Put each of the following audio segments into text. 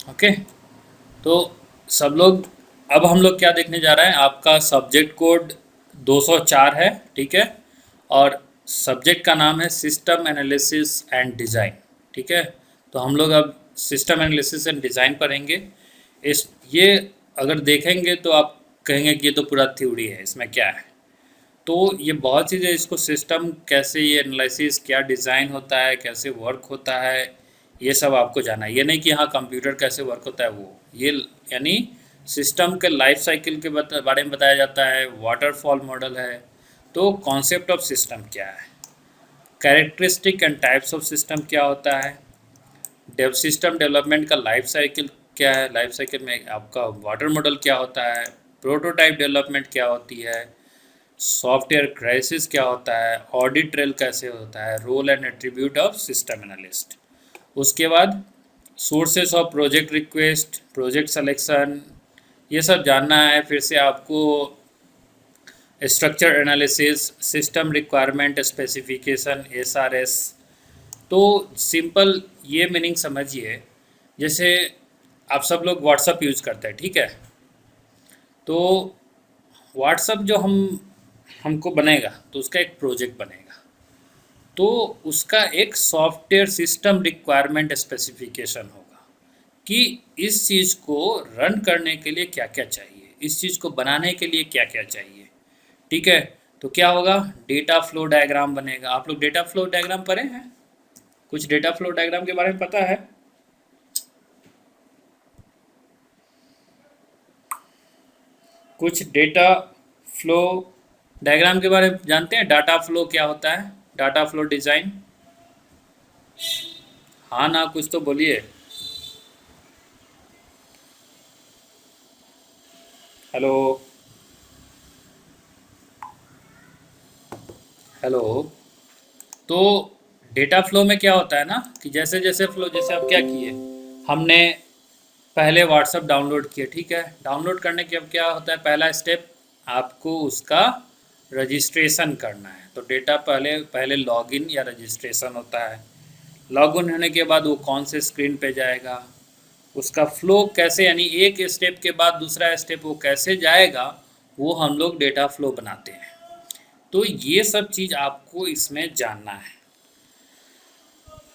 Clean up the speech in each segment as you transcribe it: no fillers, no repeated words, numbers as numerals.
Okay. तो सब लोग, अब हम लोग क्या देखने जा रहे हैं, आपका सब्जेक्ट कोड 204 है, ठीक है। और सब्जेक्ट का नाम है सिस्टम एनालिसिस एंड डिज़ाइन, ठीक है। तो हम लोग अब सिस्टम एनालिसिस एंड डिज़ाइन पढ़ेंगे। इस ये अगर देखेंगे तो आप कहेंगे कि ये तो पूरा थ्योरी है, इसमें क्या है। तो ये बहुत चीज़ें, इसको सिस्टम कैसे, ये एनालिसिस क्या, डिज़ाइन होता है कैसे, वर्क होता है, ये सब आपको जानना है। ये नहीं कि हाँ कंप्यूटर कैसे वर्क होता है वो, ये यानी सिस्टम के लाइफ साइकिल के बारे में बताया जाता है। वाटरफॉल मॉडल है। तो कॉन्सेप्ट ऑफ सिस्टम क्या है, characteristic and types of system क्या होता है, सिस्टम डेवलपमेंट का लाइफ साइकिल क्या है, लाइफ साइकिल में आपका वाटर मॉडल क्या होता है, प्रोटोटाइप डेवलपमेंट क्या होती है, सॉफ्टवेयर क्राइसिस क्या होता है, ऑडिट ट्रेल कैसे होता है, role and attribute of system analyst. उसके बाद sources of project request, project selection, ये सब जानना है। फिर से आपको structure analysis, system requirement specification, SRS. तो सिंपल ये मीनिंग समझिए, जैसे आप सब लोग व्हाट्सअप यूज़ करते हैं, ठीक है। तो व्हाट्सअप जो हमको बनेगा तो उसका एक प्रोजेक्ट बनेगा, तो उसका एक सॉफ्टवेयर सिस्टम रिक्वायरमेंट स्पेसिफिकेशन होगा कि इस चीज़ को रन करने के लिए क्या क्या चाहिए, इस चीज़ को बनाने के लिए क्या क्या चाहिए, ठीक है। तो क्या होगा, डेटा फ्लो डायग्राम बनेगा। आप लोग डेटा फ्लो डायग्राम पढ़े हैं, कुछ डेटा फ्लो डायग्राम के बारे में पता है? कुछ डेटा फ्लो डायग्राम के बारे में जानते हैं? डाटा फ्लो क्या होता है, डाटा फ्लो डिज़ाइन। हाँ ना, कुछ तो बोलिए। Hello, hello. तो डेटा फ्लो में क्या होता है ना कि जैसे जैसे फ्लो, जैसे आप क्या किए, हमने पहले व्हाट्सअप डाउनलोड किए, ठीक है। डाउनलोड करने के अब क्या होता है, पहला स्टेप आपको उसका रजिस्ट्रेशन करना है। तो डेटा पहले पहले लॉगिन या रजिस्ट्रेशन होता है। लॉगिन होने के बाद वो कौन से स्क्रीन पे जाएगा, उसका फ्लो कैसे, यानी एक स्टेप के बाद दूसरा स्टेप वो कैसे जाएगा, वो हम लोग डेटा फ्लो बनाते हैं। तो ये सब चीज़ आपको इसमें जानना है।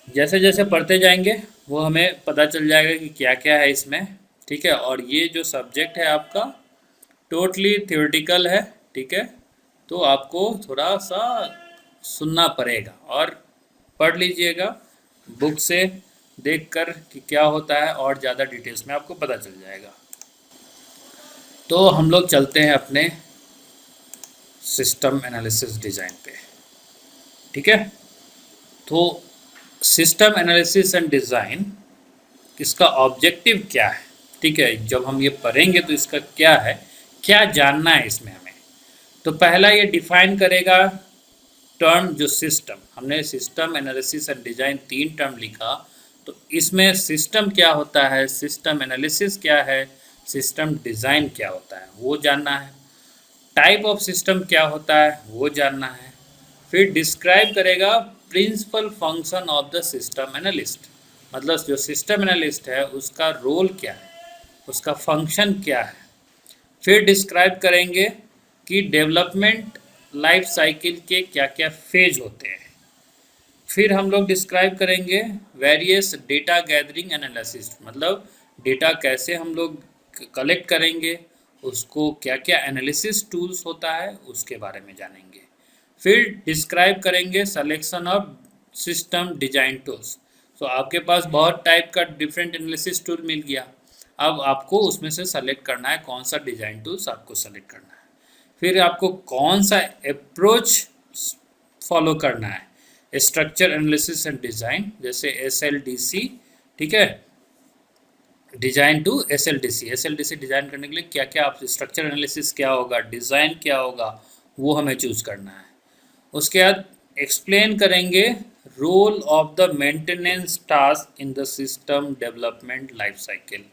जैसे जैसे पढ़ते जाएंगे वो हमें पता चल जाएगा कि क्या क्या है इसमें, ठीक है। और ये जो सब्जेक्ट है आपका टोटली थ्योरेटिकल है, ठीक है। तो आपको थोड़ा सा सुनना पड़ेगा और पढ़ लीजिएगा बुक से देख कर कि क्या होता है, और ज़्यादा डिटेल्स में आपको पता चल जाएगा। तो हम लोग चलते हैं अपने सिस्टम एनालिसिस डिज़ाइन पे, ठीक है। तो सिस्टम एनालिसिस एंड डिज़ाइन, इसका ऑब्जेक्टिव क्या है, ठीक है। जब हम ये पढ़ेंगे तो इसका क्या है, क्या जानना है इसमें हमें। तो पहला ये डिफाइन करेगा टर्म, जो सिस्टम, हमने system analysis and design 3 term लिखा। तो इसमें सिस्टम क्या होता है, सिस्टम एनालिसिस क्या है, सिस्टम डिज़ाइन क्या होता है, वो जानना है। टाइप ऑफ सिस्टम क्या होता है वो जानना है। फिर डिस्क्राइब करेगा principal function of the system analyst, मतलब जो सिस्टम एनालिस्ट है उसका रोल क्या है, उसका फंक्शन क्या है। फिर डिस्क्राइब करेंगे कि डेवलपमेंट लाइफ साइकिल के क्या क्या फेज होते हैं। फिर हम लोग डिस्क्राइब करेंगे वेरियस डेटा गैदरिंग एनालिसिस, मतलब डेटा कैसे हम लोग कलेक्ट करेंगे, उसको क्या क्या एनालिसिस टूल्स होता है उसके बारे में जानेंगे। फिर डिस्क्राइब करेंगे selection of system design tools. तो आपके पास बहुत टाइप का डिफरेंट एनालिसिस टूल मिल गया, अब आपको उसमें से सेलेक्ट करना है कौन सा डिजाइन टूल्स आपको सेलेक्ट करना है। फिर आपको कौन सा अप्रोच फॉलो करना है, स्ट्रक्चर एनालिसिस एंड डिज़ाइन, जैसे SLDC, ठीक है। Design to SLDC, SLDC design करने के लिए क्या क्या आप, स्ट्रक्चर एनालिसिस क्या होगा, डिज़ाइन क्या होगा, वो हमें चूज़ करना है। उसके बाद एक्सप्लेन करेंगे role of the maintenance task in the system development life cycle.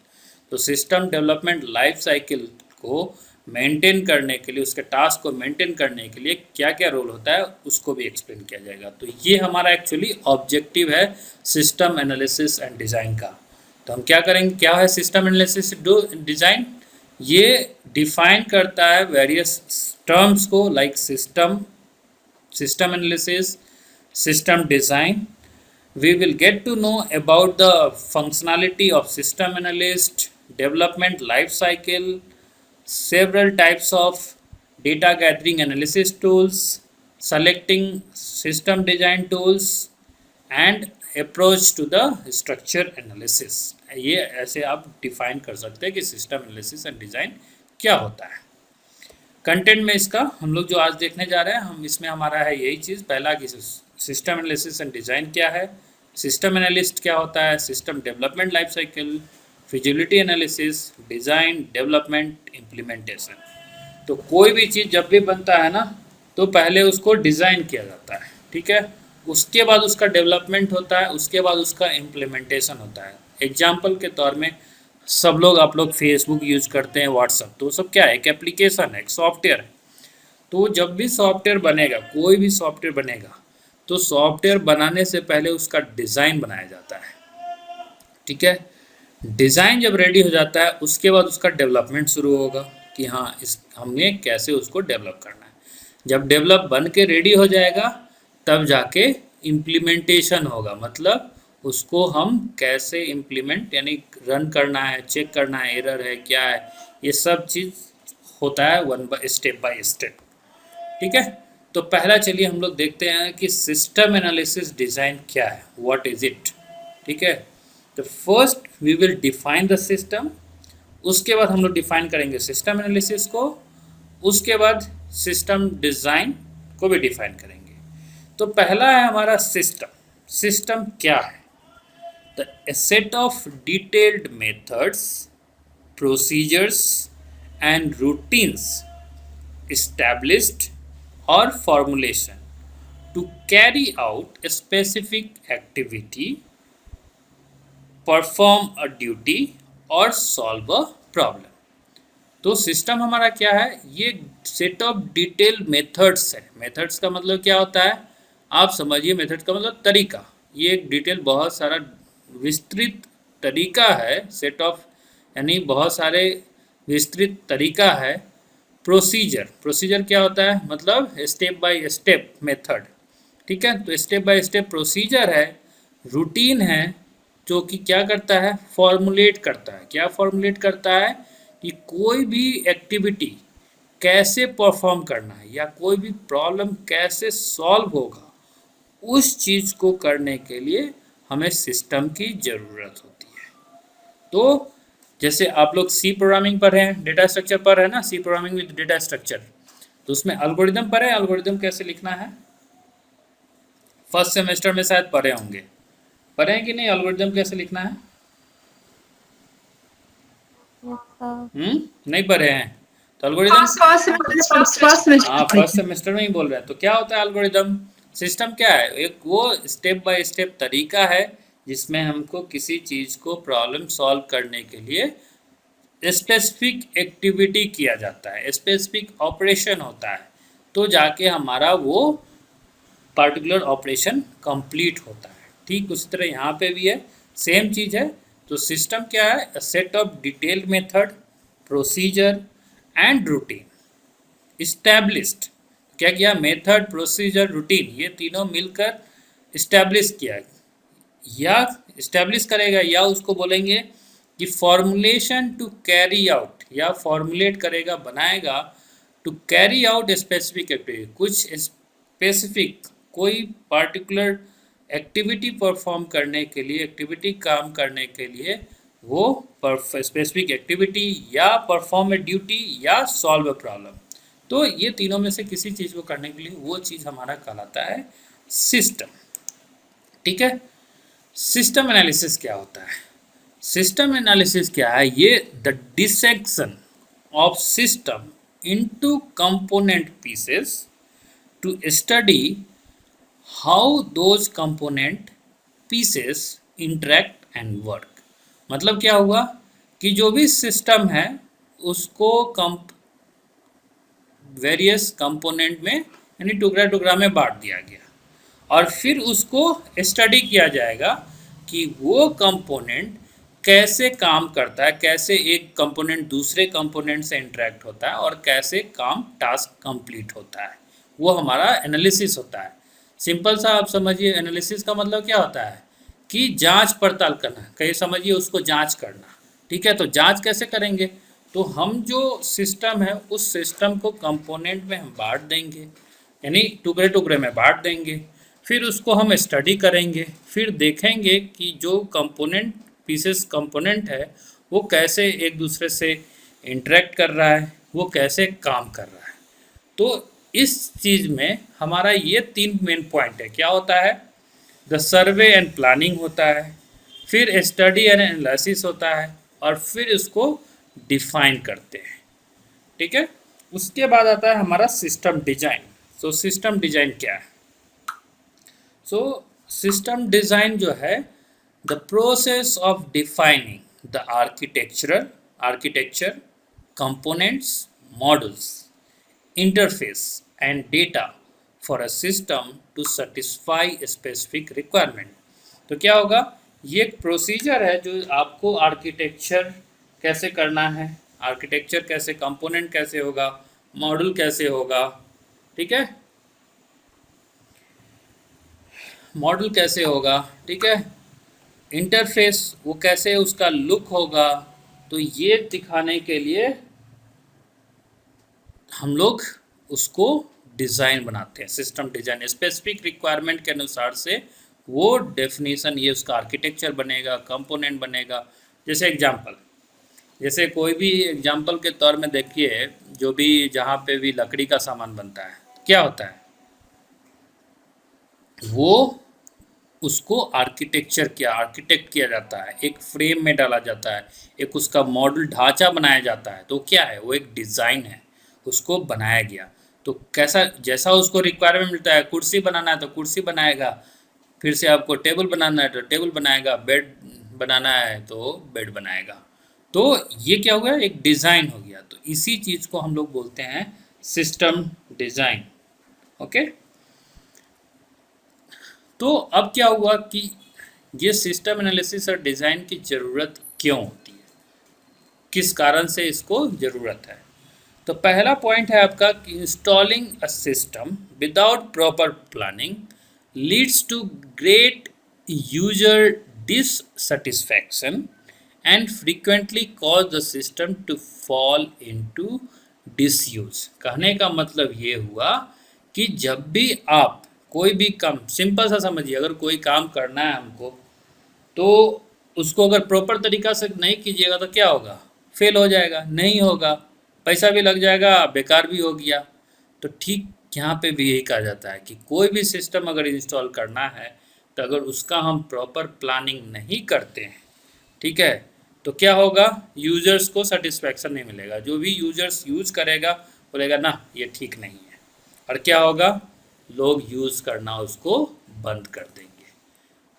तो सिस्टम डेवलपमेंट लाइफ साइकिल को मेंटेन करने के लिए, उसके टास्क को मेंटेन करने के लिए क्या क्या रोल होता है उसको भी एक्सप्लेन किया जाएगा। तो ये हमारा एक्चुअली ऑब्जेक्टिव है सिस्टम एनालिसिस एंड डिज़ाइन का। तो हम क्या करेंगे, क्या है सिस्टम एनालिसिस डिजाइन, ये डिफाइन करता है वेरियस टर्म्स को like system, system analysis, system design. We will get to know about the functionality of system analyst, development life cycle, several types of data gathering analysis tools, selecting system design tools and approach to the structure analysis. ये ऐसे आप define कर सकते हैं कि system analysis and design क्या होता है। कंटेंट में इसका हम लोग जो आज देखने जा रहे हैं, हम इसमें हमारा है यही चीज़, पहला कि सिस्टम एनालिसिस एंड डिज़ाइन क्या है, सिस्टम एनालिस्ट क्या होता है, system development life cycle, feasibility analysis, design, development, implementation. तो कोई भी चीज़ जब भी बनता है ना, तो पहले उसको डिज़ाइन किया जाता है, ठीक है, उसके बाद उसका डेवलपमेंट होता है, उसके बाद उसका इम्प्लीमेंटेशन होता है। एग्जाम्पल के तौर में सब लोग, आप लोग फेसबुक यूज करते हैं, व्हाट्सअप, तो सब क्या है, एक एप्लीकेशन है, एक सॉफ्टवेयर है। तो जब भी सॉफ्टवेयर बनेगा, कोई भी सॉफ्टवेयर बनेगा, तो सॉफ्टवेयर बनाने से पहले उसका डिज़ाइन बनाया जाता है, ठीक है। डिज़ाइन जब रेडी हो जाता है, उसके बाद उसका डेवलपमेंट शुरू होगा कि हाँ इस हमने कैसे उसको डेवलप करना है। जब डेवलप बन के रेडी हो जाएगा, तब जाके इम्प्लीमेंटेशन होगा, मतलब उसको हम कैसे इम्प्लीमेंट यानी रन करना है, चेक करना है, एरर है क्या है, ये सब चीज़ होता है बाय स्टेप, ठीक है। तो पहला चलिए हम लोग देखते हैं कि सिस्टम एनालिसिस डिज़ाइन क्या है, व्हाट इज़ इट, ठीक है। तो first we will define the system, उसके बाद हम लोग डिफाइन करेंगे सिस्टम एनालिसिस को, उसके बाद सिस्टम डिज़ाइन को भी डिफाइन करेंगे। तो पहला है हमारा सिस्टम। सिस्टम क्या है? A set of detailed methods, procedures and routines established or formulation to carry out a specific activity, perform a duty or solve a problem. तो सिस्टम हमारा क्या है? ये सेट ऑफ डिटेल मेथड्स है। Methods का मतलब क्या होता है, आप समझिए, मेथड का मतलब तरीका। ये एक डिटेल बहुत सारा विस्तृत तरीका है, सेट ऑफ यानी बहुत सारे विस्तृत तरीका है। प्रोसीजर, प्रोसीजर क्या होता है, मतलब स्टेप बाय स्टेप मेथड, ठीक है। तो स्टेप बाय स्टेप प्रोसीजर है। रूटीन है जो कि क्या करता है, फॉर्मुलेट करता है। क्या फॉर्मुलेट करता है कि कोई भी एक्टिविटी कैसे परफॉर्म करना है या कोई भी प्रॉब्लम कैसे सॉल्व होगा, उस चीज़ को करने के लिए हमें सिस्टम की ज़रूरत होती है। तो जैसे आप लोग सी प्रोग्रामिंग पर हैं, डेटा स्ट्रक्चर पर है ना, C programming with data structure, तो उसमें एल्गोरिदम पर है। एल्गोरिदम कैसे लिखना है, फर्स्ट सेमेस्टर में शायद पढ़े होंगे, पढ़े हैं कि नहीं, एल्गोरिदम कैसे लिखना है? नहीं पढ़े हैं तो एल्गोरिदम, हाँ फर्स्ट सेमेस्टर में ही बोल रहे हैं। तो क्या होता है एल्गोरिदम? सिस्टम क्या है, एक वो स्टेप बाय स्टेप तरीका है जिसमें हमको किसी चीज़ को प्रॉब्लम सॉल्व करने के लिए स्पेसिफिक एक्टिविटी किया जाता है, स्पेसिफिक ऑपरेशन होता है, तो जाके हमारा वो पर्टिकुलर ऑपरेशन कंप्लीट होता है। ठीक उसी तरह यहाँ पे भी है, सेम चीज़ है। तो सिस्टम क्या है, a set of detailed method, procedure and routine established. क्या किया, मेथड, प्रोसीजर, रूटीन, ये तीनों मिलकर इस्टेब्लिश किया या इस्टेब्लिश करेगा, या उसको बोलेंगे कि फॉर्मुलेशन टू कैरी आउट, या फॉर्मुलेट करेगा, बनाएगा to carry out specific activity, कुछ स्पेसिफिक कोई पार्टिकुलर एक्टिविटी परफॉर्म करने के लिए, एक्टिविटी काम करने के लिए, वो स्पेसिफिक एक्टिविटी या परफॉर्म ए ड्यूटी या सॉल्व ए प्रॉब्लम। तो ये तीनों में से किसी चीज़ को करने के लिए वो चीज़ हमारा कहलाता है सिस्टम, ठीक है। सिस्टम एनालिसिस क्या होता है? सिस्टम एनालिसिस क्या है, ये the dissection of system into component pieces to study how those component pieces interact and work. मतलब क्या हुआ कि जो भी सिस्टम है उसको वेरियस कंपोनेंट में यानी टुकड़ा टुकड़ा में बांट दिया गया, और फिर उसको स्टडी किया जाएगा कि वो कंपोनेंट कैसे काम करता है, कैसे एक कंपोनेंट दूसरे कंपोनेंट से इंटरेक्ट होता है और कैसे काम टास्क कंप्लीट होता है, वो हमारा एनालिसिस होता है। सिंपल सा आप समझिए, एनालिसिस का मतलब क्या होता है कि जांच पड़ताल करना, कहीं समझिए उसको जांच करना। ठीक है, तो जांच कैसे करेंगे, तो हम जो सिस्टम है उस सिस्टम को कंपोनेंट में हम बांट देंगे, यानी टुकड़े टुकड़े में बांट देंगे, फिर उसको हम स्टडी करेंगे, फिर देखेंगे कि जो कंपोनेंट पीसेस कंपोनेंट है वो कैसे एक दूसरे से इंटरेक्ट कर रहा है, वो कैसे काम कर रहा है। तो इस चीज़ में हमारा ये 3 मेन पॉइंट है। क्या होता है, द सर्वे एंड प्लानिंग होता है, फिर स्टडी एंड एनालिसिस होता है, और फिर उसको डिफाइन करते हैं। ठीक है, उसके बाद आता है हमारा system design. So system design क्या है, सो सिस्टम डिजाइन जो है the process of defining the architecture, components, models, interface and data for a system to satisfy a specific requirement। तो क्या होगा, ये एक प्रोसीजर है जो आपको आर्किटेक्चर कैसे करना है, आर्किटेक्चर कैसे, कंपोनेंट कैसे होगा, मॉडल कैसे होगा, ठीक है, मॉडल कैसे होगा, ठीक है, इंटरफेस वो कैसे उसका लुक होगा। तो ये दिखाने के लिए हम लोग उसको डिज़ाइन बनाते हैं, सिस्टम डिज़ाइन स्पेसिफिक रिक्वायरमेंट के अनुसार से वो डेफिनेशन, ये उसका आर्किटेक्चर बनेगा, कंपोनेंट बनेगा। जैसे एग्जांपल, जैसे कोई भी एग्जांपल के तौर में देखिए, जो भी जहाँ पे भी लकड़ी का सामान बनता है क्या होता है, वो उसको आर्किटेक्ट किया जाता है, एक फ्रेम में डाला जाता है, एक उसका मॉडल ढांचा बनाया जाता है। तो क्या है, वो एक डिज़ाइन है, उसको बनाया गया। तो कैसा, जैसा उसको रिक्वायरमेंट मिलता है, कुर्सी बनाना है तो कुर्सी बनाएगा, फिर से आपको टेबल बनाना है तो टेबल बनाएगा, बेड बनाना है तो बेड बनाएगा। तो ये क्या हो गया, एक डिज़ाइन हो गया। तो इसी चीज़ को हम लोग बोलते हैं सिस्टम डिज़ाइन। ओके, तो अब क्या हुआ कि ये सिस्टम एनालिसिस और डिज़ाइन की ज़रूरत क्यों होती है, किस कारण से इसको ज़रूरत है। तो पहला पॉइंट है आपका कि installing a system without proper planning leads to great user dissatisfaction and frequently cause the system to fall into disuse. कहने का मतलब ये हुआ कि जब भी आप कोई भी काम, सिंपल सा समझिए, अगर कोई काम करना है हमको, तो उसको अगर प्रॉपर तरीका से नहीं कीजिएगा तो क्या होगा, फेल हो जाएगा, नहीं होगा, पैसा भी लग जाएगा, बेकार भी हो गया। तो ठीक यहाँ पे भी यही कहा जाता है कि कोई भी सिस्टम अगर इंस्टॉल करना है तो अगर उसका हम प्रॉपर प्लानिंग नहीं करते हैं, ठीक है, तो क्या होगा, यूजर्स को सेटिस्फैक्शन नहीं मिलेगा। जो भी यूजर्स यूज करेगा बोलेगा ना ये ठीक नहीं है, और क्या होगा, लोग यूज़ करना उसको बंद कर देंगे।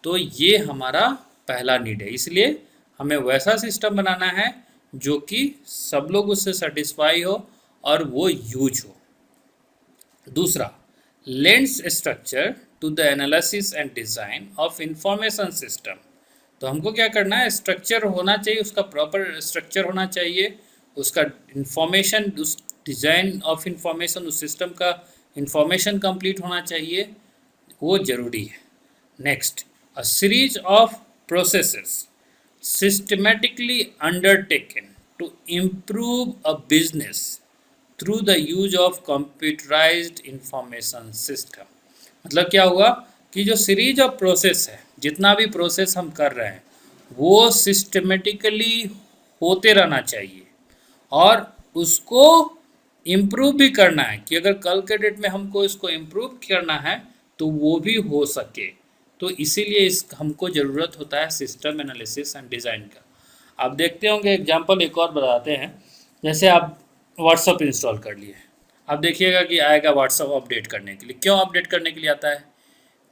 तो ये हमारा पहला नीड है, इसलिए हमें वैसा सिस्टम बनाना है जो कि सब लोग उससे सेटिस्फाई हो और वो यूज हो। दूसरा, lends structure to the analysis and design of information system. तो हमको क्या करना है, स्ट्रक्चर होना चाहिए, उसका प्रॉपर स्ट्रक्चर होना चाहिए, उसका इंफॉर्मेशन, उस डिज़ाइन ऑफ इंफॉर्मेशन, उस सिस्टम का इंफॉर्मेशन कंप्लीट होना चाहिए, वो ज़रूरी है। Next, a series of processes systematically undertaken to improve a business through the use of computerized information system। मतलब क्या हुआ कि जो सीरीज ऑफ प्रोसेस है, जितना भी प्रोसेस हम कर रहे हैं वो सिस्टमेटिकली होते रहना चाहिए, और उसको इम्प्रूव भी करना है कि अगर कल के डेट में हमको इसको इम्प्रूव करना है तो वो भी हो सके। तो इसीलिए इस हमको ज़रूरत होता है सिस्टम एनालिसिस एंड डिज़ाइन का। आप देखते होंगे, एग्जांपल एक और बताते हैं, जैसे आप व्हाट्सअप इंस्टॉल कर लिए, आप देखिएगा कि आएगा व्हाट्सअप अपडेट करने के लिए। क्यों अपडेट करने के लिए आता है,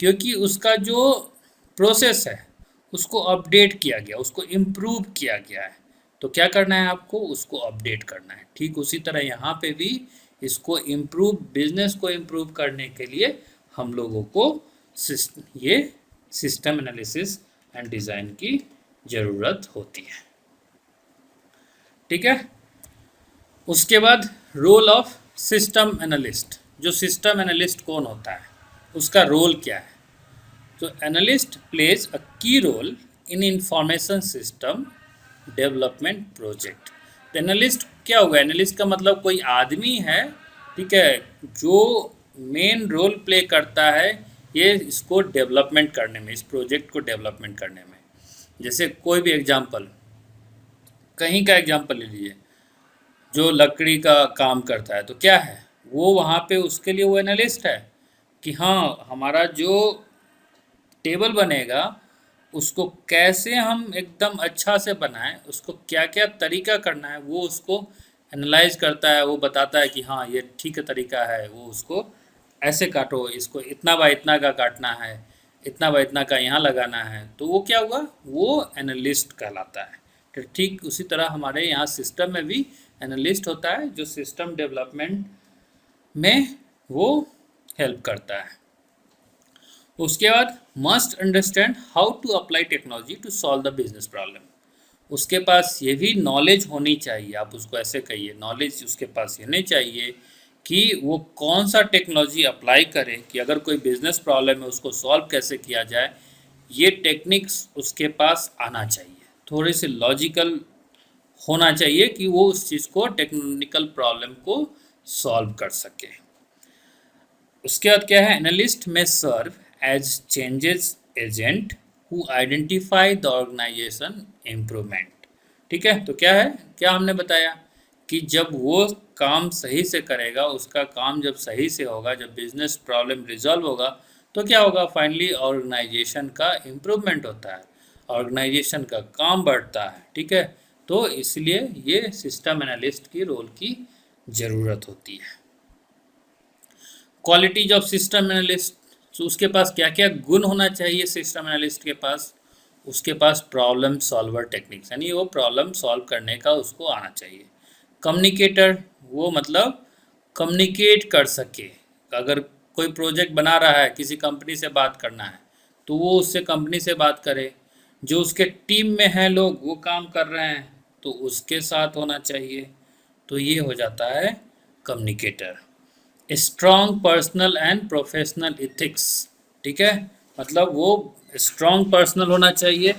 क्योंकि उसका जो प्रोसेस है उसको अपडेट किया गया, उसको इम्प्रूव किया गया है। तो क्या करना है आपको, उसको अपडेट करना है। ठीक उसी तरह यहाँ पे भी इसको इम्प्रूव, बिजनेस को इम्प्रूव करने के लिए हम लोगों को ये सिस्टम एनालिसिस एंड डिज़ाइन की ज़रूरत होती है। ठीक है। उसके बाद रोल ऑफ सिस्टम एनालिस्ट। जो सिस्टम एनालिस्ट कौन होता है, उसका रोल क्या है? तो analyst plays a key role in information system development project. तो एनालिस्ट क्या होगा? एनालिस्ट का मतलब कोई आदमी है, ठीक है, जो मेन रोल प्ले करता है ये इसको डेवलपमेंट करने में, इस प्रोजेक्ट को डेवलपमेंट करने में। जैसे कोई भी एग्जांपल, कहीं का एग्जांपल ले लीजिए, जो लकड़ी का काम करता है तो क्या है वो वहाँ पे, उसके लिए वो एनालिस्ट है कि हाँ हमारा जो टेबल बनेगा उसको कैसे हम एकदम अच्छा से बनाएं, उसको क्या क्या तरीका करना है वो उसको एनालाइज करता है। वो बताता है कि हाँ ये ठीक तरीका है, वो उसको ऐसे काटो, इसको इतना बाय इतना का काटना है, इतना बाय इतना का यहाँ लगाना है। तो वो क्या हुआ, वो एनालिस्ट कहलाता है। तो ठीक उसी तरह हमारे यहाँ सिस्टम में भी एनालिस्ट होता है जो सिस्टम डेवलपमेंट में वो हेल्प करता है। उसके बाद must understand how to apply technology to solve the business problem. उसके पास ये भी नॉलेज होनी चाहिए, आप उसको ऐसे कहिए, नॉलेज उसके पास ये नहीं चाहिए कि वो कौन सा टेक्नोलॉजी अप्लाई करे, कि अगर कोई बिजनेस प्रॉब्लम है उसको सॉल्व कैसे किया जाए, ये टेक्निक्स उसके पास आना चाहिए। थोड़ी सी लॉजिकल होना चाहिए कि वो उस चीज़ को, टेक्निकल प्रॉब्लम को सॉल्व कर सके। उसके बाद क्या है, analyst may serve as changes agent who identify the organization improvement. ठीक है। तो क्या है, क्या हमने बताया कि जब वो काम सही से करेगा, उसका काम जब सही से होगा, जब बिजनेस प्रॉब्लम रिजॉल्व होगा, तो क्या होगा, फाइनली ऑर्गेनाइजेशन का इम्प्रूवमेंट होता है, ऑर्गेनाइजेशन का काम बढ़ता है। ठीक है। तो इसलिए ये सिस्टम एनालिस्ट की रोल की ज़रूरत होती है। क्वालिटीज ऑफ सिस्टम एनालिस्ट, तो उसके पास क्या क्या गुण होना चाहिए सिस्टम एनालिस्ट के पास? उसके पास प्रॉब्लम सॉल्वर टेक्निक्स, यानी वो प्रॉब्लम सॉल्व करने का उसको आना चाहिए। कम्युनिकेटर, वो मतलब कम्युनिकेट कर सके, अगर कोई प्रोजेक्ट बना रहा है, किसी कंपनी से बात करना है तो वो उससे कंपनी से बात करे। जो उसके टीम में है लोग, वो काम कर रहे हैं तो उसके साथ होना चाहिए। तो ये हो जाता है communicator. Strong personal and professional ethics. ठीक है, मतलब वो स्ट्रॉन्ग पर्सनल होना चाहिए।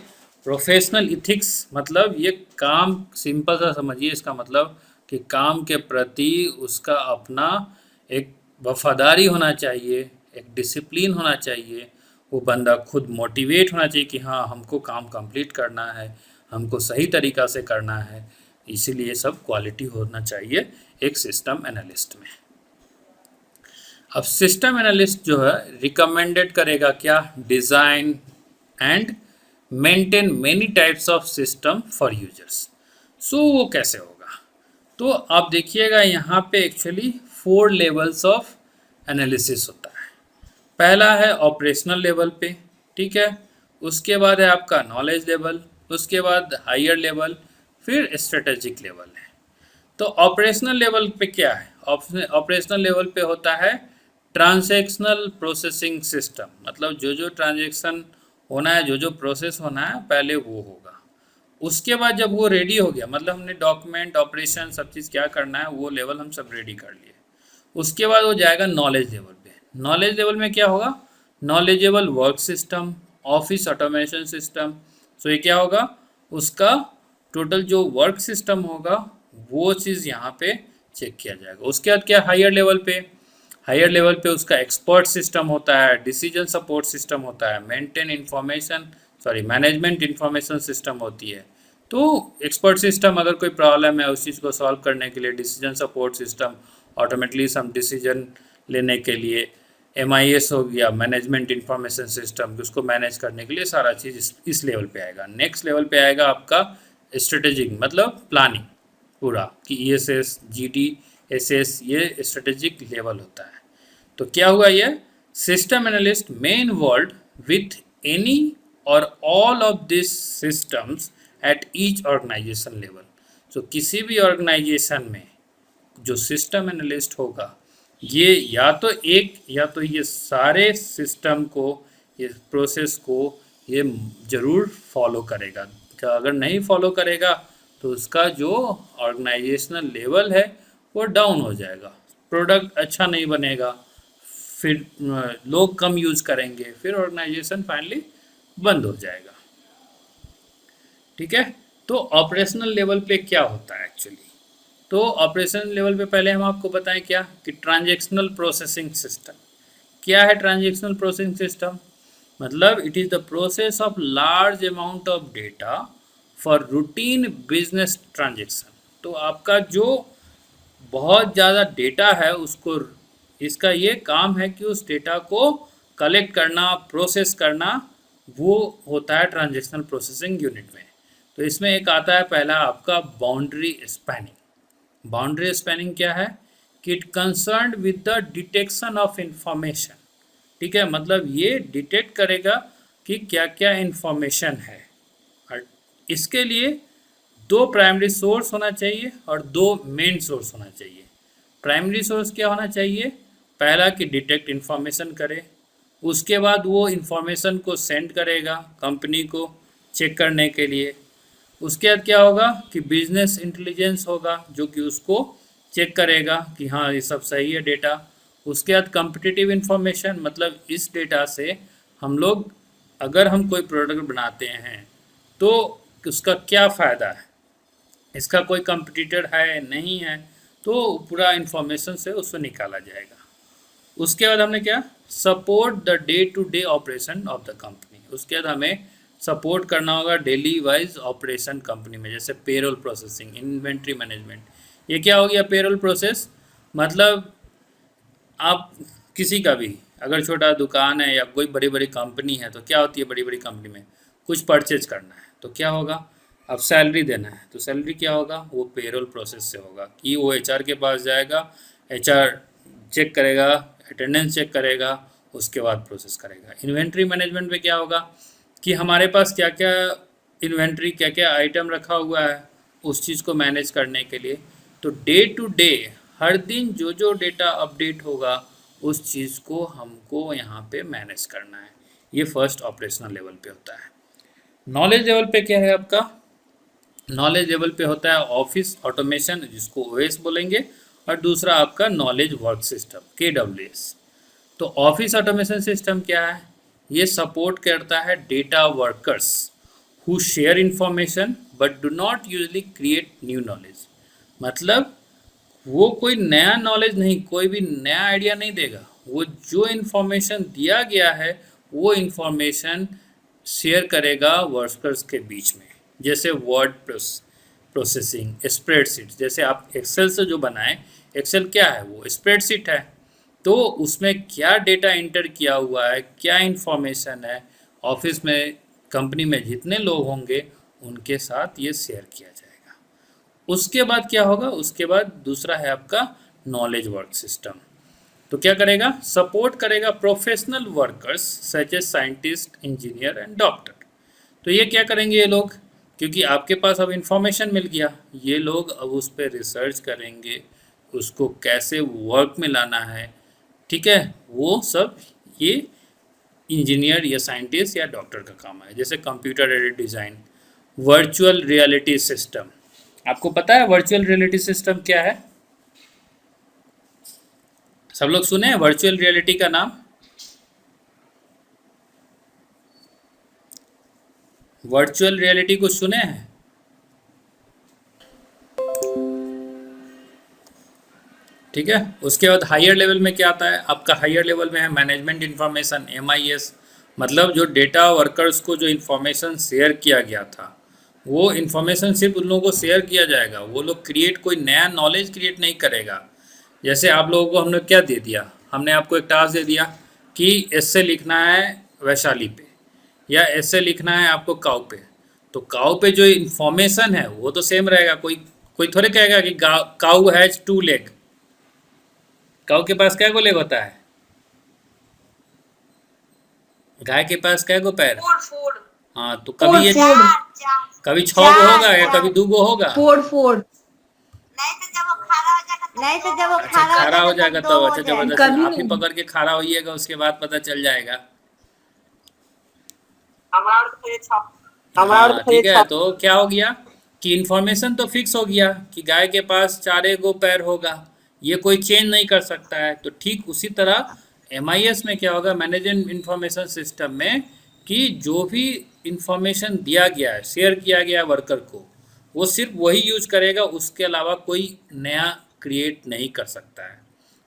प्रोफेशनल इथिक्स मतलब ये काम, सिंपल सा समझिए इसका मतलब कि काम के प्रति उसका अपना एक वफादारी होना चाहिए, एक डिसिप्लिन होना चाहिए। वो बंदा खुद मोटिवेट होना चाहिए कि हाँ हमको काम कंप्लीट करना है, हमको सही तरीक़ा से करना है। इसीलिए सब क्वालिटी होना चाहिए एक सिस्टम एनालिस्ट में। अब सिस्टम एनालिस्ट जो है रिकमेंडेड करेगा क्या, design and maintain many types of system for users. So वो कैसे होगा, तो आप देखिएगा यहाँ पे एक्चुअली 4 लेवल्स ऑफ एनालिसिस होता है। पहला है ऑपरेशनल लेवल पे, ठीक है। उसके बाद है आपका नॉलेज लेवल, उसके बाद हायर लेवल, फिर स्ट्रेटेजिक लेवल है। तो ऑपरेशनल लेवल पे क्या है, ऑपरेशनल लेवल पे होता है ट्रांजैक्शनल प्रोसेसिंग सिस्टम, मतलब जो जो ट्रांजैक्शन होना है, जो जो प्रोसेस होना है पहले वो होगा। उसके बाद जब वो रेडी हो गया, मतलब हमने डॉक्यूमेंट, ऑपरेशन, सब चीज़ क्या करना है वो लेवल हम सब रेडी कर लिए। उसके बाद वो जाएगा नॉलेज लेवल पे। नॉलेज लेवल में क्या होगा, knowledgeable work system, office automation system. So ये क्या होगा, उसका टोटल जो वर्क सिस्टम होगा वो चीज़ यहाँ पे चेक किया जाएगा। उसके बाद क्या, हायर लेवल पे, हायर लेवल पे उसका एक्सपर्ट सिस्टम होता है, डिसीजन सपोर्ट सिस्टम होता है, मैनेजमेंट इंफॉर्मेशन सिस्टम होती है। तो एक्सपर्ट सिस्टम, अगर कोई प्रॉब्लम है उस चीज़ को सॉल्व करने के लिए, decision support system automatically some decision लेने के लिए, MIS हो गया, मैनेजमेंट इंफॉर्मेशन सिस्टम, उसको मैनेज करने के लिए सारा चीज़ इस लेवल पे आएगा। नेक्स्ट लेवल पे आएगा आपका स्ट्रेटेजिक, मतलब प्लानिंग पूरा, कि ESS, GD, SS, ये स्ट्रेटेजिक लेवल होता है। तो क्या हुआ, ये system analyst may involve with any or all of this systems at each organization level. तो किसी भी ऑर्गेनाइजेशन में जो सिस्टम एनालिस्ट होगा, ये या तो एक या तो ये सारे सिस्टम को, ये प्रोसेस को ये ज़रूर फॉलो करेगा, अगर नहीं फॉलो करेगा तो उसका जो ऑर्गेनाइजेशनल लेवल है वो डाउन हो जाएगा, प्रोडक्ट अच्छा नहीं बनेगा, फिर लोग कम यूज करेंगे, फिर ऑर्गेनाइजेशन फाइनली बंद हो जाएगा। ठीक है, तो ऑपरेशनल लेवल पे क्या होता है एक्चुअली? तो ऑपरेशनल लेवल पे पहले हम आपको बताएं क्या कि ट्रांजैक्शनल प्रोसेसिंग सिस्टम क्या है। ट्रांजैक्शनल प्रोसेसिंग सिस्टम मतलब it is the process of large amount of data for routine business transaction. तो आपका जो बहुत ज़्यादा डेटा है उसको, इसका ये काम है कि उस डेटा को कलेक्ट करना, प्रोसेस करना, वो होता है ट्रांजैक्शनल प्रोसेसिंग यूनिट में। तो इसमें एक आता है पहला आपका बाउंड्री स्पैनिंग। बाउंड्री स्पैनिंग क्या है कि it concern with the detection of information. ठीक है, मतलब ये डिटेक्ट करेगा कि क्या क्या इंफॉर्मेशन है, और इसके लिए दो प्राइमरी सोर्स होना चाहिए और दो मेन सोर्स होना चाहिए। प्राइमरी सोर्स क्या होना चाहिए? पहला कि डिटेक्ट इंफॉर्मेशन करे, उसके बाद वो इंफॉर्मेशन को सेंड करेगा कंपनी को चेक करने के लिए। उसके बाद क्या होगा कि बिजनेस इंटेलिजेंस होगा जो कि उसको चेक करेगा कि हाँ ये सब सही है डेटा। उसके बाद कम्पिटिटिव इंफॉर्मेशन, मतलब इस डेटा से हम लोग अगर हम कोई प्रोडक्ट बनाते हैं तो उसका क्या फ़ायदा है, इसका कोई कंपटीटर है नहीं है, तो पूरा इंफॉर्मेशन से उसको निकाला जाएगा। उसके बाद हमने क्या, support the day to day operation of the company. उसके बाद हमें सपोर्ट करना होगा डेली वाइज ऑपरेशन कंपनी में, जैसे पेरोल प्रोसेसिंग, इन्वेंट्री मैनेजमेंट। ये क्या हो गया पेरोल प्रोसेस? मतलब आप किसी का भी अगर छोटा दुकान है या कोई बड़ी बड़ी कंपनी है तो क्या होती है, बड़ी बड़ी कंपनी में कुछ परचेज करना है तो क्या होगा, अब सैलरी देना है तो सैलरी क्या होगा, वो पेरोल प्रोसेस से होगा कि वो एचआर के पास जाएगा, एचआर चेक करेगा, अटेंडेंस चेक करेगा, उसके बाद प्रोसेस करेगा। इन्वेंट्री मैनेजमेंट में क्या होगा कि हमारे पास क्या क्या इन्वेंट्री, क्या क्या आइटम रखा हुआ है, उस चीज़ को मैनेज करने के लिए। तो डे टू डे हर दिन जो जो डेटा अपडेट होगा उस चीज़ को हमको यहाँ पे मैनेज करना है। ये फर्स्ट ऑपरेशनल लेवल पे होता है। नॉलेज लेवल पे क्या है आपका? नॉलेज लेवल पे होता है ऑफिस ऑटोमेशन, जिसको ओएस बोलेंगे, और दूसरा आपका नॉलेज वर्क सिस्टम KWS। तो ऑफिस ऑटोमेशन सिस्टम क्या है? ये सपोर्ट करता है data workers who share information but do not usually create new knowledge. मतलब वो कोई नया नॉलेज नहीं, कोई भी नया आइडिया नहीं देगा, वो जो इन्फॉर्मेशन दिया गया है वो इन्फॉर्मेशन शेयर करेगा वर्कर्स के बीच में। जैसे वर्ड प्रोसेसिंग, स्प्रेडशीट, जैसे आप एक्सेल से जो बनाएं, एक्सेल क्या है, वो स्प्रेडशीट है, तो उसमें क्या डेटा इंटर किया हुआ है, क्या इन्फॉर्मेशन है, ऑफिस में कंपनी में जितने लोग होंगे उनके साथ ये शेयर किया जाएगा। उसके बाद क्या होगा, उसके बाद दूसरा है आपका नॉलेज वर्क सिस्टम। तो क्या करेगा, सपोर्ट करेगा professional workers such as scientist, engineer and doctor. तो ये क्या करेंगे ये लोग, क्योंकि आपके पास अब इंफॉर्मेशन मिल गया, ये लोग अब उस पर रिसर्च करेंगे, उसको कैसे वर्क में लाना है, ठीक है, वो सब ये इंजीनियर या साइंटिस्ट या डॉक्टर का काम है। जैसे computer aided design, virtual reality system. आपको पता है वर्चुअल रियलिटी सिस्टम क्या है? सब लोग सुने हैं वर्चुअल रियलिटी का नाम? वर्चुअल रियलिटी को सुने हैं? ठीक है, उसके बाद हायर लेवल में क्या आता है आपका, हायर लेवल में है मैनेजमेंट इंफॉर्मेशन, MIS। मतलब जो डेटा वर्कर्स को जो इन्फॉर्मेशन शेयर किया गया था वो इन्फॉर्मेशन सिर्फ उन लोगों को शेयर किया जाएगा, वो लोग क्रिएट कोई नया नॉलेज क्रिएट नहीं करेगा। जैसे आप लोगों को हमने क्या दे दिया, हमने आपको एक टास्क दे दिया कि एस्से लिखना है वैशाली पे, या एस्से लिखना है आपको काऊ पे। तो काऊ पे जो इन्फॉर्मेशन है वो तो सेम रहेगा, कोई कोई थोड़े कहेगा कि काऊ हैज 2 लेग। काऊ के पास क्या को लेग होता है? गाय के पास क्या को पैर? हाँ, तो कभी ये कभी 6 गो होगा या कभी 2 गो होगा? नहीं तो जब वो अच्छा, खारा खड़ा हो जाएगा दो तब। हो अच्छा, जाएगा। जबरदस्ती आप ही पकड़ के खड़ा होइएगा, उसके बाद पता चल जाएगा। हमारा हाँ तो ठीक एक है, तो क्या हो गया कि इंफॉर्मेशन तो फिक्स हो गया कि गाय के पास 4 पैर होगा, ये कोई चेंज नहीं कर सकता है। तो ठीक उसी तरह एमआईएस में क्या होगा, मैनेजमेंट इंफॉर्मेशन सिस्टम में, कि जो भी इंफॉर्मेशन दिया गया है, शेयर किया गया है वर्कर को, वो सिर्फ वही यूज करेगा, उसके अलावा कोई नया क्रिएट नहीं कर सकता है।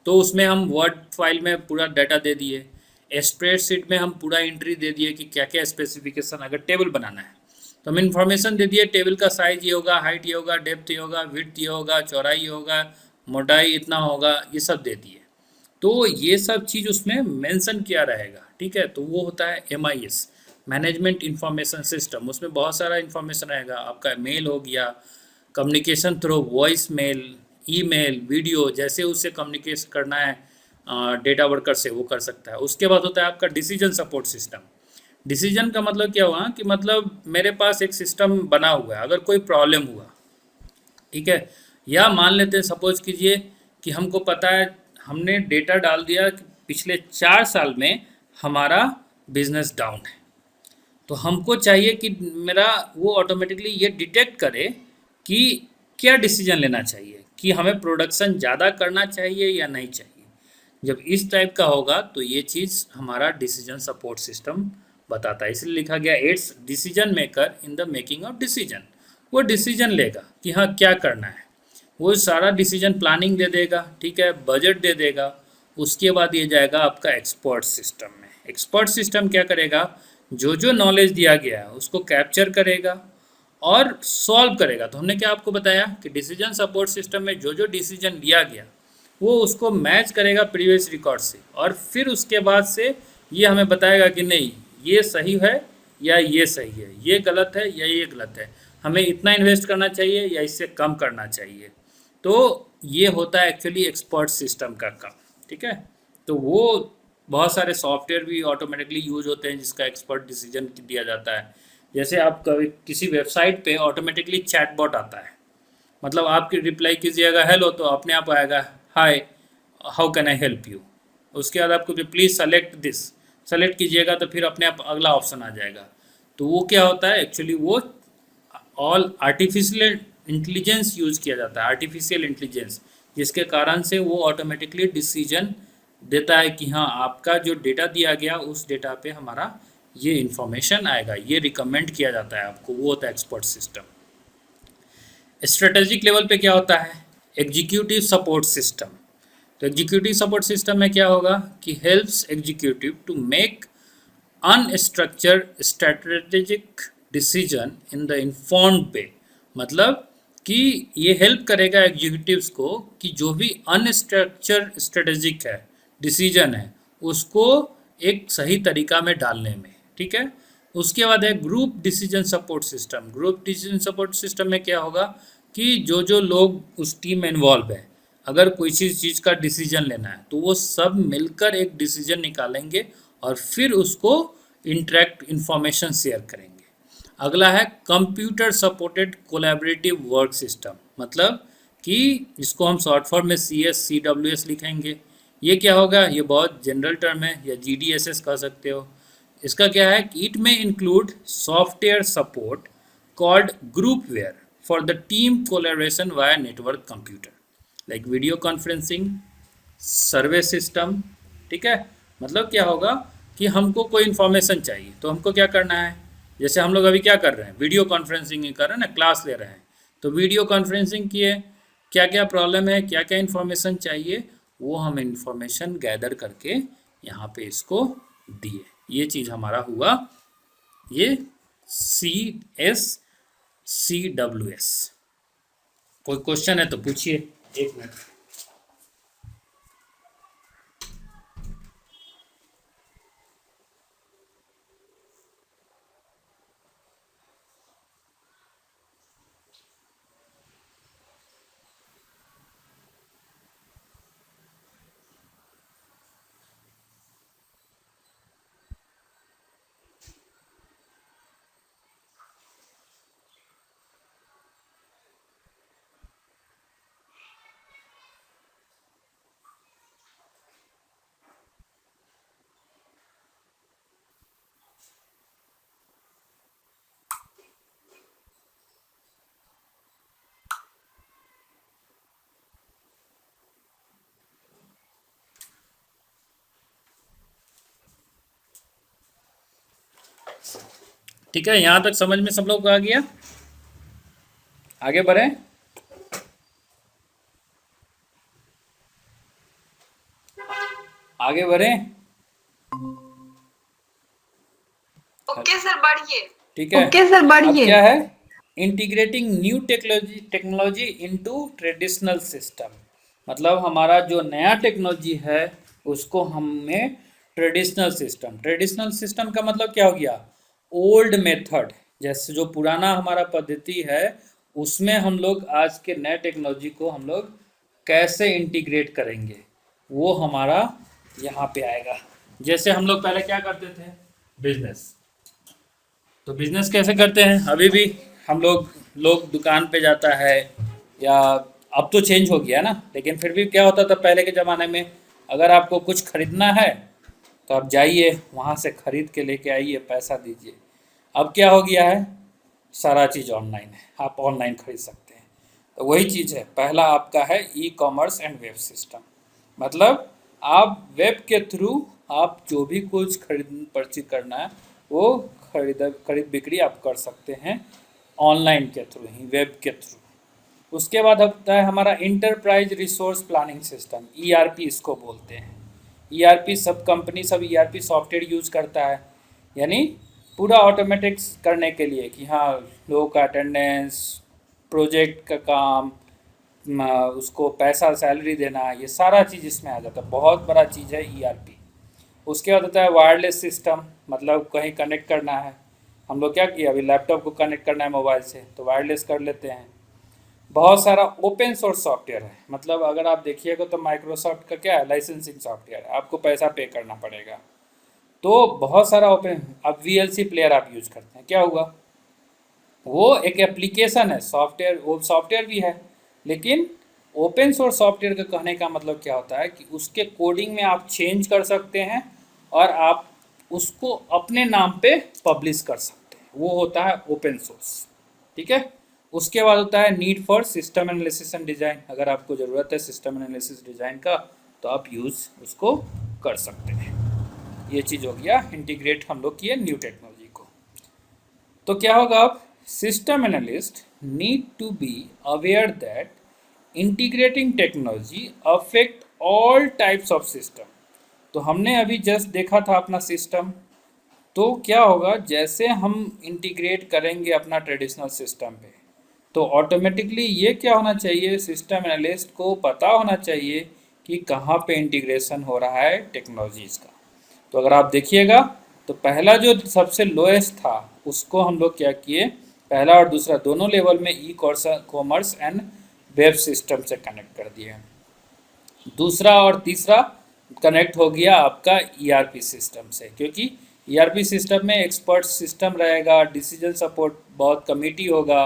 तो उसमें हम वर्ड फाइल में पूरा डाटा दे दिए, स्प्रेडशीट में हम पूरा एंट्री दे दिए कि क्या क्या स्पेसिफिकेशन, अगर टेबल बनाना है तो हम इंफॉर्मेशन दे दिए, टेबल का साइज ये होगा, हाइट ये होगा, डेप्थ ये होगा, विड्थ ये होगा, चौड़ाई ये होगा, मोटाई इतना होगा, ये सब दे दिए। तो ये सब चीज़ उसमें मेंशन किया रहेगा, ठीक है। तो वो होता है एमआईएस, मैनेजमेंट इंफॉर्मेशन सिस्टम। उसमें बहुत सारा इंफॉर्मेशन रहेगा, आपका मेल हो गया, communication through voice mail, email, video, जैसे उससे कम्युनिकेट करना है डेटा वर्कर से वो कर सकता है। उसके बाद होता है आपका डिसीजन सपोर्ट सिस्टम। डिसीजन का मतलब क्या हुआ कि मतलब मेरे पास एक सिस्टम बना हुआ है, अगर कोई प्रॉब्लम हुआ, ठीक है, या मान लेते हैं सपोज कीजिए कि हमको पता है, हमने डेटा डाल दिया कि पिछले 4 साल में हमारा बिजनेस डाउन है, तो हमको चाहिए कि मेरा वो ऑटोमेटिकली ये डिटेक्ट करे कि क्या डिसीजन लेना चाहिए, कि हमें प्रोडक्शन ज़्यादा करना चाहिए या नहीं चाहिए। जब इस टाइप का होगा तो ये चीज़ हमारा डिसीजन सपोर्ट सिस्टम बताता है। इसलिए लिखा गया it's decision maker in the making of decision. वो डिसीजन लेगा कि हाँ क्या करना है, वो सारा डिसीजन प्लानिंग दे देगा, ठीक है, बजट दे देगा। उसके बाद ये जाएगा आपका एक्सपर्ट सिस्टम में। एक्सपर्ट सिस्टम क्या करेगा, जो नॉलेज दिया गया है उसको कैप्चर करेगा और सॉल्व करेगा। तो हमने क्या आपको बताया कि डिसीजन सपोर्ट सिस्टम में जो डिसीजन लिया गया वो उसको मैच करेगा प्रीवियस रिकॉर्ड से, और फिर उसके बाद से ये हमें बताएगा कि नहीं ये सही है या ये सही है, ये गलत है या ये गलत है, हमें इतना इन्वेस्ट करना चाहिए या इससे कम करना चाहिए। तो ये होता है एक्चुअली एक्सपर्ट सिस्टम का काम, ठीक है। तो वो बहुत सारे सॉफ्टवेयर भी ऑटोमेटिकली यूज होते हैं जिसका एक्सपर्ट डिसीजन दिया जाता है। जैसे आप कभी किसी वेबसाइट पे ऑटोमेटिकली चैटबॉट आता है, मतलब आपकी रिप्लाई कीजिएगा हेलो तो अपने आप आएगा hi how can I help you. उसके बाद आपको प्लीज़ सेलेक्ट दिस, सेलेक्ट कीजिएगा तो फिर अपने आप अगला ऑप्शन आ जाएगा। तो वो क्या होता है एक्चुअली, वो ऑल आर्टिफिशियल इंटेलिजेंस यूज़ किया जाता है, आर्टिफिशियल इंटेलिजेंस, जिसके कारण से वो ऑटोमेटिकली डिसीजन देता है कि हाँ आपका जो डेटा दिया गया उस डेटा पे हमारा ये इन्फॉर्मेशन आएगा, ये रिकमेंड किया जाता है आपको। वो होता है एक्सपर्ट सिस्टम। स्ट्रेटेजिक लेवल पे क्या होता है, एग्जीक्यूटिव सपोर्ट सिस्टम। तो एग्जीक्यूटिव सपोर्ट सिस्टम में क्या होगा कि helps executive to make unstructured strategic decision in the informed way. मतलब कि ये हेल्प करेगा एग्जीक्यूटिव्स को कि जो भी अनस्ट्रक्चर्ड स्ट्रेटेजिक है, डिसीजन है, उसको एक सही तरीका में डालने में, ठीक है। उसके बाद है group decision support system. Group decision support system में क्या होगा कि जो लोग उस टीम में इन्वॉल्व है, अगर कोई चीज़ का डिसीजन लेना है तो वो सब मिलकर एक डिसीजन निकालेंगे और फिर उसको इंटरेक्ट इंफॉर्मेशन शेयर करेंगे। अगला है computer supported collaborative work system, मतलब कि इसको हम शॉर्ट फॉर्म में CSCWS लिखेंगे। ये क्या होगा, ये बहुत जनरल टर्म है, या GDSS कह सकते हो। इसका क्या है कि इट में include software support called groupware for the team collaboration via network computer, like video conferencing, survey system, ठीक है। मतलब क्या होगा कि हमको कोई इन्फॉर्मेशन चाहिए तो हमको क्या करना है, जैसे हम लोग अभी क्या कर रहे हैं, वीडियो कॉन्फ्रेंसिंग कर रहे हैं ना, क्लास ले रहे हैं। तो वीडियो कॉन्फ्रेंसिंग किए, क्या क्या प्रॉब्लम है, क्या क्या इन्फॉर्मेशन चाहिए, वो हम इन्फॉर्मेशन गैदर करके यहाँ पे इसको दिए। ये चीज़ हमारा हुआ ये CSCWS। कोई क्वेश्चन है तो पूछिए, 1 मिनट। ठीक है, यहाँ तक समझ में सब लोग को आ गया? आगे बढ़े। आगे बढ़े। ओके सर, बढ़िए। ठीक है, ओके सर, अब बढ़िए। क्या है, integrating new technology into traditional system. मतलब हमारा जो नया टेक्नोलॉजी है उसको हमें ट्रेडिशनल सिस्टम का मतलब क्या हो गया, ओल्ड मेथड, जैसे जो पुराना हमारा पद्धति है उसमें हम लोग आज के नए टेक्नोलॉजी को हम लोग कैसे इंटीग्रेट करेंगे, वो हमारा यहाँ पे आएगा। जैसे हम लोग पहले क्या करते थे, बिजनेस। तो बिजनेस कैसे करते हैं, अभी भी हम लोग दुकान पे जाता है, या अब तो चेंज हो गया ना, लेकिन फिर भी क्या होता था पहले के ज़माने में, अगर आपको कुछ खरीदना है तो आप जाइए वहाँ से खरीद के लेके आइए, पैसा दीजिए। अब क्या हो गया है, सारा चीज़ ऑनलाइन है, आप ऑनलाइन खरीद सकते हैं। तो वही चीज़ है, पहला आपका है e commerce and web system. मतलब आप वेब के थ्रू आप जो भी कुछ खरीद परचेज करना है वो खरीद बिक्री आप कर सकते हैं ऑनलाइन के थ्रू ही, वेब के थ्रू। उसके बाद होता है हमारा enterprise resource planning system, ERP इसको बोलते हैं। ईआरपी सब कंपनी सब ईआरपी सॉफ्टवेयर यूज करता है, यानी पूरा ऑटोमेटिक्स करने के लिए कि हाँ लोगों का अटेंडेंस, प्रोजेक्ट का काम, उसको पैसा सैलरी देना, ये सारा चीज़ इसमें आ जाता है। बहुत बड़ा चीज़ है ईआरपी। उसके बाद होता है वायरलेस सिस्टम, मतलब कहीं कनेक्ट करना है, हम लोग क्या किया, अभी लैपटॉप को कनेक्ट करना है मोबाइल से तो वायरलेस कर लेते हैं। बहुत सारा ओपन सोर्स सॉफ्टवेयर है, मतलब अगर आप देखिएगा तो माइक्रोसॉफ्ट का क्या है, लाइसेंसिंग सॉफ्टवेयर है, आपको पैसा पे करना पड़ेगा। तो बहुत सारा ओपन, अब वीएलसी प्लेयर आप यूज करते हैं, क्या हुआ, वो एक एप्लीकेशन है, सॉफ्टवेयर, वो सॉफ्टवेयर भी है, लेकिन ओपन सोर्स सॉफ्टवेयर का कहने का मतलब क्या होता है कि उसके कोडिंग में आप चेंज कर सकते हैं और आप उसको अपने नाम पे पब्लिश कर सकते हैं, वो होता है ओपन सोर्स। ठीक है, उसके बाद होता है need for system analysis and design. अगर आपको ज़रूरत है सिस्टम एनालिसिस डिज़ाइन का तो आप यूज़ उसको कर सकते हैं। ये चीज़ हो गया इंटीग्रेट हम लोग किए न्यू टेक्नोलॉजी को। तो क्या होगा, अब system analyst need to be aware that integrating technology affect all types of system. तो हमने अभी जस्ट देखा था अपना सिस्टम, तो क्या होगा जैसे हम इंटीग्रेट करेंगे अपना ट्रेडिशनल सिस्टम पे, तो ऑटोमेटिकली ये क्या होना चाहिए, सिस्टम एनालिस्ट को पता होना चाहिए कि कहाँ पे इंटीग्रेशन हो रहा है टेक्नोलॉजीज़ का। तो अगर आप देखिएगा तो पहला जो सबसे लोएस्ट था उसको हम लोग क्या किए, पहला और दूसरा दोनों लेवल में e commerce and web system से कनेक्ट कर दिए। दूसरा और तीसरा कनेक्ट हो गया आपका ईआरपी सिस्टम से, क्योंकि ईआरपी सिस्टम में एक्सपर्ट सिस्टम रहेगा, डिसीजन सपोर्ट, बहुत कमेटी होगा,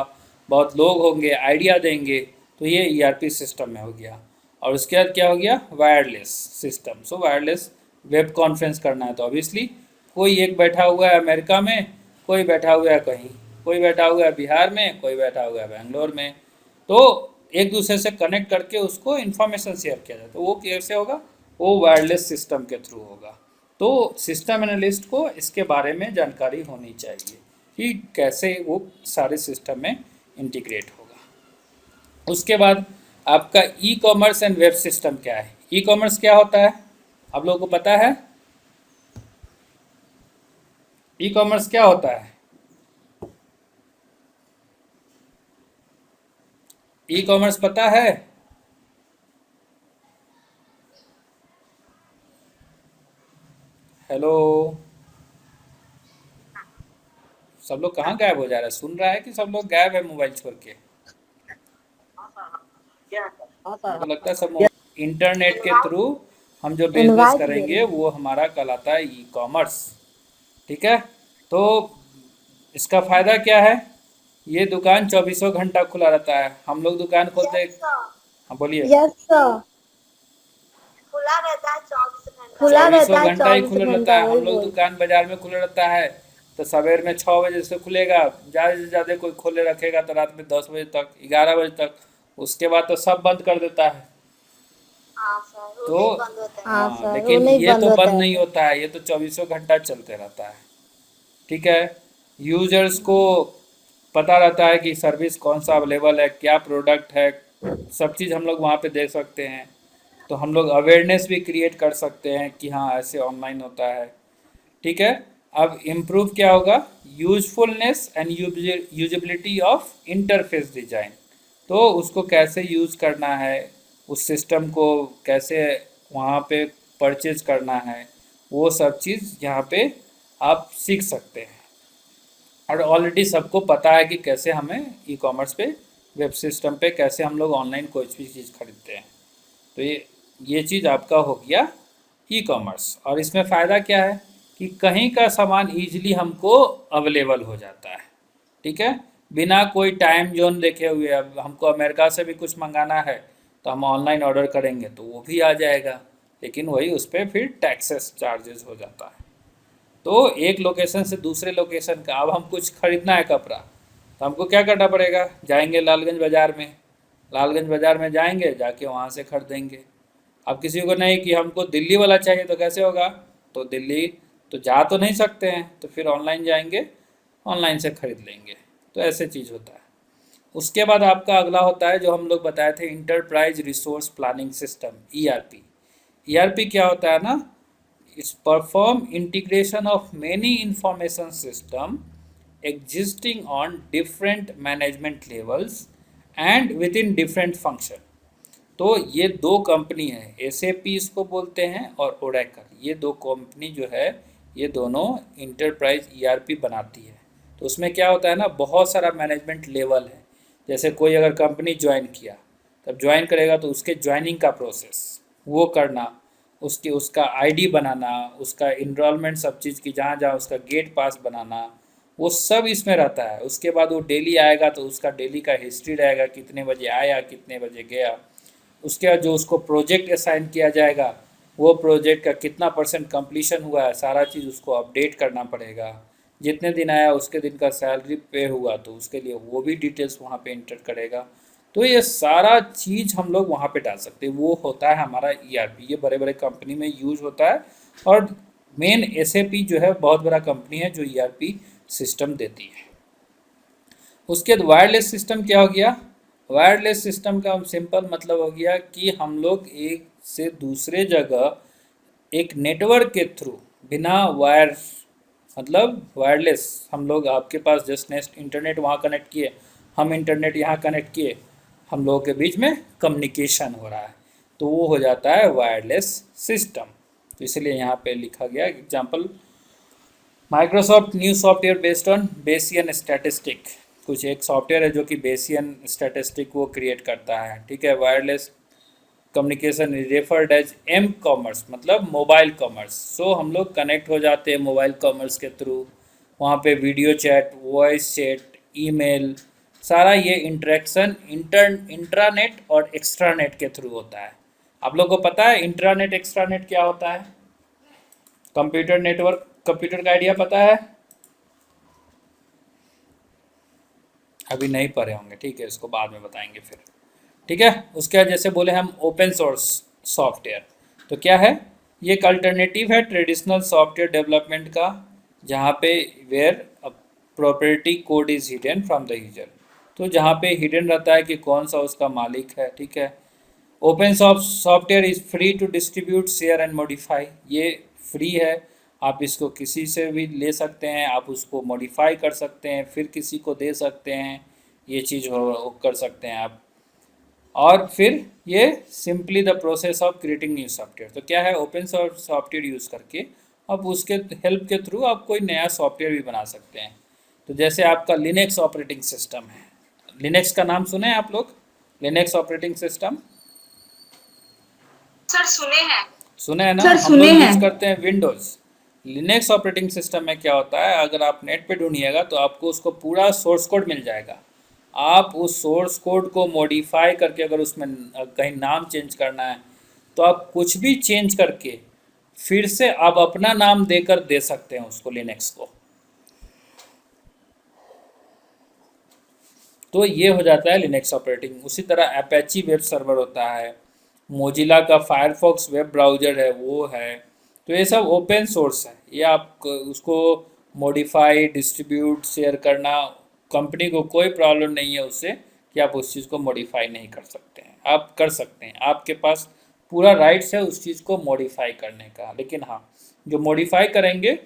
बहुत लोग होंगे, आइडिया देंगे, तो ये ईआरपी सिस्टम में हो गया। और उसके बाद क्या हो गया, वायरलेस सिस्टम। सो वायरलेस वेब कॉन्फ्रेंस करना है तो ऑब्वियसली कोई एक बैठा हुआ है अमेरिका में, कोई बैठा हुआ है कहीं, कोई बैठा हुआ है बिहार में, कोई बैठा हुआ है बेंगलोर में, तो एक दूसरे से कनेक्ट करके उसको इन्फॉर्मेशन शेयर किया जाता है। वो कैसे होगा, वो वायरलेस सिस्टम के थ्रू होगा। तो सिस्टम एनालिस्ट को इसके बारे में जानकारी होनी चाहिए कि कैसे वो सारे सिस्टम में इंटीग्रेट होगा। उसके बाद आपका e commerce and web system क्या है, ई कॉमर्स क्या होता है आप लोगों को पता है, ई कॉमर्स क्या होता है, ई कॉमर्स पता है, हेलो, सब लोग कहाँ गायब हो जा रहा है, सुन रहा है कि सब लोग गायब है मोबाइल छोड़ के, मुझे लगता है सब इंटरनेट के थ्रू हम जो बिजनेस करेंगे वो हमारा कहलाता है ई कॉमर्स। ठीक है, तो इसका फायदा क्या है, ये दुकान चौबीसों घंटा खुला रहता है, हम लोग दुकान खोलते, हाँ बोलिए, यस सर, खुला रहता है 24 घंटा। खुला रहता चौबीसों है घंटा ही 24 खुला रहता घंटा, है, वही हम लोग बोल। दुकान बाजार में खुला रहता है। तो सवेर में 6 बजे से खुलेगा, ज़्यादा से ज़्यादा कोई खोले रखेगा तो रात में 10 बजे तक, 11 बजे तक, उसके बाद तो सब बंद कर देता है। हाँ सर, वो तो नहीं बंद होता है। हाँ हाँ, सर, वो लेकिन नहीं ये बंद तो होता बंद है नहीं सर। होता है, ये तो चौबीसों घंटा चलते रहता है। ठीक है, यूजर्स को पता रहता है कि सर्विस कौन सा अवेलेबल है, क्या प्रोडक्ट है, सब चीज़ हम लोग वहाँ पे देख सकते हैं। तो हम लोग अवेयरनेस भी क्रिएट कर सकते हैं कि हाँ ऐसे ऑनलाइन होता है। ठीक है। अब इम्प्रूव क्या होगा, usefulness and usability of interface design. तो उसको कैसे यूज़ करना है, उस सिस्टम को कैसे वहाँ पे परचेज करना है, वो सब चीज़ यहाँ पे आप सीख सकते हैं। और ऑलरेडी सबको पता है कि कैसे हमें ई कॉमर्स पे, वेब सिस्टम पे कैसे हम लोग ऑनलाइन कोई भी चीज़ खरीदते हैं। तो ये चीज़ आपका हो गया ई कॉमर्स। और इसमें फ़ायदा क्या है कि कहीं का सामान ईजिली हमको अवेलेबल हो जाता है। ठीक है, बिना कोई टाइम जोन देखे हुए। अब हमको अमेरिका से भी कुछ मंगाना है तो हम ऑनलाइन ऑर्डर करेंगे तो वो भी आ जाएगा, लेकिन वही उस पर फिर टैक्सेस चार्जेस हो जाता है। तो एक लोकेशन से दूसरे लोकेशन का, अब हम कुछ खरीदना है कपड़ा तो हमको क्या करना पड़ेगा, जाएंगे लालगंज बाज़ार में, लालगंज बाज़ार में जाएंगे, जाके वहाँ से खरीदेंगे। अब किसी को नहीं कि हमको दिल्ली वाला चाहिए तो कैसे होगा, तो दिल्ली तो जा तो नहीं सकते हैं, तो फिर ऑनलाइन जाएंगे, ऑनलाइन से खरीद लेंगे। तो ऐसे चीज़ होता है। उसके बाद आपका अगला होता है जो हम लोग बताए थे, enterprise resource planning system, ERP. ERP क्या होता है ना, it's perform integration of many information system existing on different management levels and with in different function. तो ये दो कंपनी है, एसएपी इसको बोलते हैं और ओरेकल, ये दो कंपनी जो है ये दोनों इंटरप्राइज ईआरपी बनाती है। तो उसमें क्या होता है ना, बहुत सारा मैनेजमेंट लेवल है। जैसे कोई अगर कंपनी ज्वाइन किया, तब ज्वाइन करेगा तो उसके ज्वाइनिंग का प्रोसेस वो करना, उसकी उसका आईडी बनाना, उसका इनरोलमेंट सब चीज़ की, जहाँ जहाँ उसका गेट पास बनाना, वो सब इसमें रहता है। उसके बाद वो डेली आएगा तो उसका डेली का हिस्ट्री रहेगा, कितने बजे आया, कितने बजे गया। उसके बाद जो उसको प्रोजेक्ट असाइन किया जाएगा, वो प्रोजेक्ट का कितना % कंप्लीशन हुआ है, सारा चीज़ उसको अपडेट करना पड़ेगा। जितने दिन आया उसके दिन का सैलरी पे हुआ तो उसके लिए वो भी डिटेल्स वहाँ पे इंटर करेगा। तो ये सारा चीज़ हम लोग वहाँ पे डाल सकते हैं, वो होता है हमारा ईआरपी। ये बड़े बड़े कंपनी में यूज होता है, और मेन एसएपी जो है बहुत बड़ा कंपनी है जो ईआरपी सिस्टम देती है। उसके बाद वायरलेस सिस्टम क्या हो गया, वायरलेस सिस्टम का सिंपल मतलब हो गया कि हम लोग एक से दूसरे जगह एक नेटवर्क के थ्रू, बिना वायर, मतलब वायरलेस, हम लोग आपके पास जस्ट नेस्ट इंटरनेट वहाँ कनेक्ट किए, हम इंटरनेट यहाँ कनेक्ट किए, हम लोगों के बीच में कम्युनिकेशन हो रहा है, तो वो हो जाता है वायरलेस सिस्टम। तो इसलिए यहाँ पे लिखा गया example, Microsoft new software based on Bayesian statistic. कुछ एक सॉफ्टवेयर है जो कि बेसियन स्टैटिस्टिक वो क्रिएट करता है। ठीक है, wireless communication referred as M commerce, मतलब मोबाइल कॉमर्स। सो हम लोग कनेक्ट हो जाते हैं मोबाइल कॉमर्स के थ्रू, वहाँ पे video chat, voice chat, email, सारा ये इंटरेक्शन इंट्रानेट और एक्स्ट्रानेट के थ्रू होता है। आप लोग को पता है इंट्रानेट एक्स्ट्रानेट क्या होता है? कंप्यूटर नेटवर्क, कंप्यूटर का आइडिया पता है? अभी नहीं पढ़े होंगे, ठीक है, इसको बाद में बताएंगे फिर। ठीक है, उसके बाद जैसे बोले हम ओपन सोर्स सॉफ्टवेयर, तो क्या है, ये एक अल्टरनेटिव है ट्रेडिशनल सॉफ्टवेयर डेवलपमेंट का, जहाँ पे where property code is hidden from the user. तो जहाँ पे हिडन रहता है कि कौन सा उसका मालिक है। ठीक है, open software is free to distribute, share and modify. ये फ्री है, आप इसको किसी से भी ले सकते हैं, आप उसको मॉडिफाई कर सकते हैं, फिर किसी को दे सकते हैं, ये चीज़ हो कर सकते हैं आप। और फिर ये simply the process of creating new software. तो क्या है, ओपन सोर्स सॉफ्टवेयर यूज़ करके आप उसके हेल्प के थ्रू आप कोई नया सॉफ्टवेयर भी बना सकते हैं। तो जैसे आपका लिनक्स ऑपरेटिंग सिस्टम है, लिनक्स का नाम सुने हैं आप लोग? लिनक्स ऑपरेटिंग सिस्टम सर सुने हैं। सुने हैं ना? सर, हम सुने लोग हैं। यूज़ करते हैं विंडोज़। लिनक्स ऑपरेटिंग सिस्टम में क्या होता है, अगर आप नेट पे ढूंढिएगा तो आपको उसको पूरा सोर्स कोड मिल जाएगा। आप उस सोर्स कोड को मॉडिफाई करके, अगर उसमें कहीं नाम चेंज करना है तो आप कुछ भी चेंज करके फिर से आप अपना नाम देकर दे सकते हैं उसको, लिनक्स को। तो ये हो जाता है लिनक्स ऑपरेटिंग। उसी तरह अपेची वेब सर्वर होता है, मोजिला का फायरफॉक्स वेब ब्राउज़र है वो है। तो ये सब ओपन सोर्स है, ये आप उसको मॉडिफाई, डिस्ट्रीब्यूट, शेयर करना, कंपनी को कोई प्रॉब्लम नहीं है उससे कि आप उस चीज़ को मॉडिफाई नहीं कर सकते हैं। आप कर सकते हैं, आपके पास पूरा राइट्स है उस चीज़ को मॉडिफाई करने का। लेकिन हाँ, जो मॉडिफाई करेंगे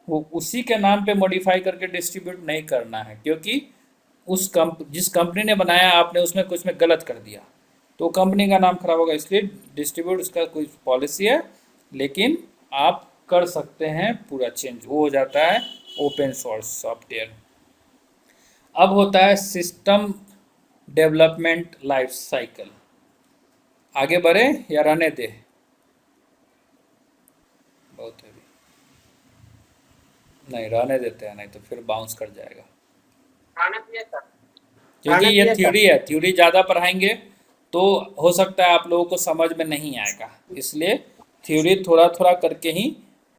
वो उसी के नाम पे मॉडिफाई करके डिस्ट्रीब्यूट नहीं करना है, क्योंकि जिस कंपनी ने बनाया आपने उसमें कुछ में गलत कर दिया तो कंपनी का नाम खराब होगा। इसलिए डिस्ट्रीब्यूट उसका कोई पॉलिसी है, लेकिन आप कर सकते हैं पूरा चेंज, वो हो जाता है ओपन सोर्स सॉफ्टवेयर। अब होता है सिस्टम डेवलपमेंट लाइफ साइकिल। आगे बढ़े या रहने दे? बहुत है, नहीं रहने देते हैं, नहीं तो फिर बाउंस कर जाएगा, क्योंकि ये थ्योरी है। थ्योरी ज़्यादा पढ़ाएंगे तो हो सकता है आप लोगों को समझ में नहीं आएगा, इसलिए थ्योरी थोड़ा थोड़ा करके ही